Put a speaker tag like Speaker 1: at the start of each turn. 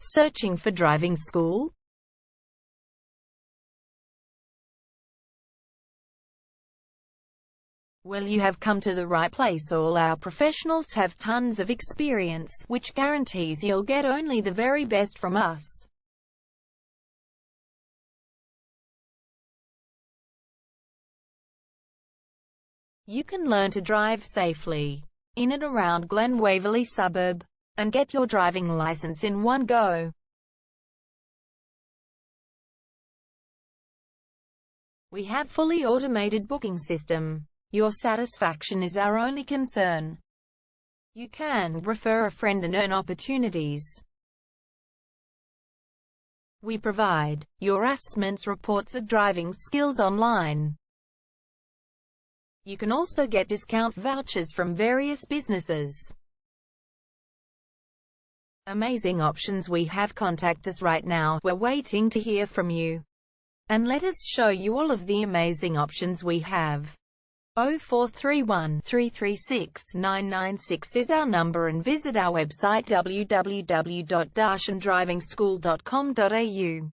Speaker 1: Searching for driving school? Well, you have come to the right place. All our professionals have tons of experience, which guarantees you'll get only the very best from us. You can learn to drive safely in and around Glen Waverley suburb, and get your driving license in one go. We have fully automated booking system. Your satisfaction is our only concern. You can refer a friend and earn opportunities. We provide your assessments reports of driving skills online. You can also get discount vouchers from various businesses. Amazing options we have. Contact us right now. We're waiting to hear from you. And let us show you all of the amazing options we have. 0431 336 996 is our number, and visit our website www.darshandrivingschool.com.au.